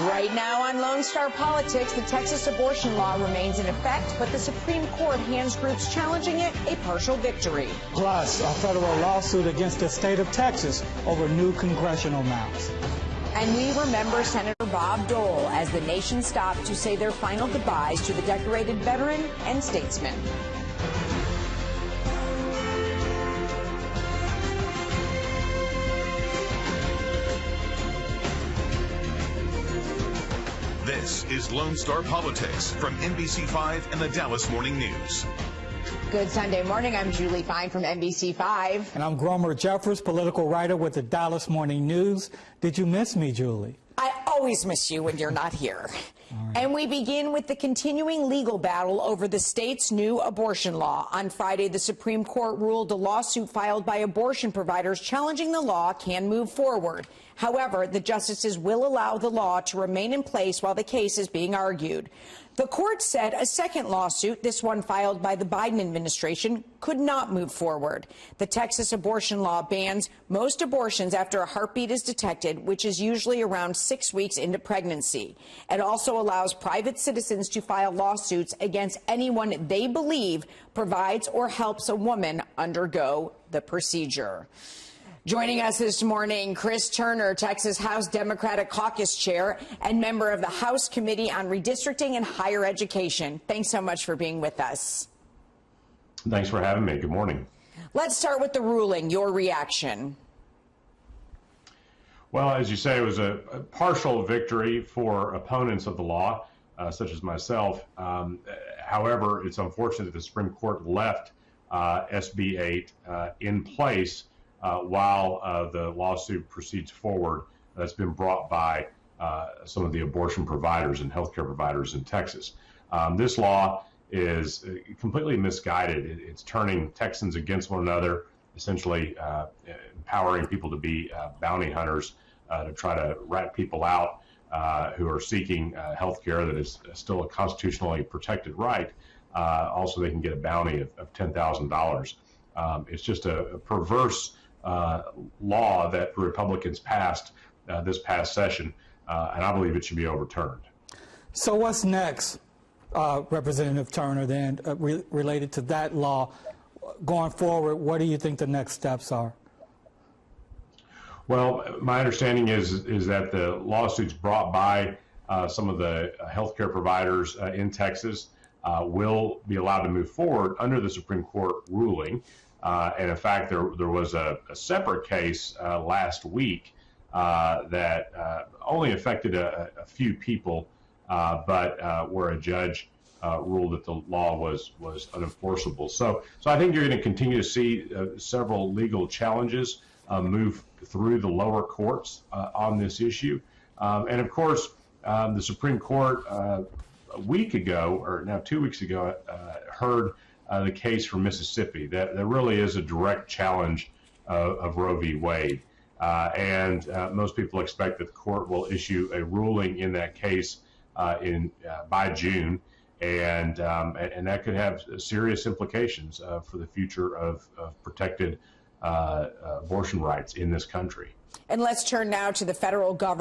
Right now on Lone Star Politics, the Texas abortion law remains in effect, but the Supreme Court hands groups challenging it a partial victory. Plus, a federal lawsuit against the state of Texas over new congressional maps. And we remember Senator Bob Dole as the nation stopped to say their final goodbyes to the decorated veteran and statesman. This is Lone Star Politics from NBC5 and the Dallas Morning News. Good Sunday morning. I'm Julie Fine from NBC5. And I'm Gromer Jeffers, political writer with the Dallas Morning News. Did you miss me, Julie? I always miss you when you're not here. And we begin with the continuing legal battle over the state's new abortion law. On Friday, the Supreme Court ruled a lawsuit filed by abortion providers challenging the law can move forward. However, the justices will allow the law to remain in place while the case is being argued. The court said a second lawsuit, this one filed by the Biden administration, could not move forward. The Texas abortion law bans most abortions after a heartbeat is detected, which is usually around 6 weeks into pregnancy. It also allows private citizens to file lawsuits against anyone they believe provides or helps a woman undergo the procedure. Joining us this morning, Chris Turner, Texas House Democratic Caucus Chair and member of the House Committee on Redistricting and Higher Education. Thanks so much for being with us. Thanks for having me. Good morning. Let's start with the ruling. Your reaction. Well, as you say, it was a partial victory for opponents of the law, such as myself. However, it's unfortunate that the Supreme Court left SB 8 in place while the lawsuit proceeds forward that's been brought by some of the abortion providers and healthcare providers in Texas. This law is completely misguided. It's turning Texans against one another, essentially empowering people to be bounty hunters to try to rat people out who are seeking health care that is still a constitutionally protected right. Also, they can get a bounty of $10,000. It's just a perverse law that Republicans passed this past session, and I believe it should be overturned. So what's next, Representative Turner, then, related to that law? Going forward, what do you think the next steps are? Well, my understanding is that the lawsuits brought by some of the healthcare providers in Texas will be allowed to move forward under the Supreme Court ruling. And in fact, there was a separate case last week that only affected a few people, but where a judge ruled that the law was unenforceable. So I think you're going to continue to see several legal challenges move through the lower courts on this issue. And of course, the Supreme Court a week ago, or now 2 weeks ago, heard the case from Mississippi that really is a direct challenge of Roe v. Wade. And most people expect that the court will issue a ruling in that case by June. And that could have serious implications for the future of protected abortion rights in this country. And let's turn now to the federal government.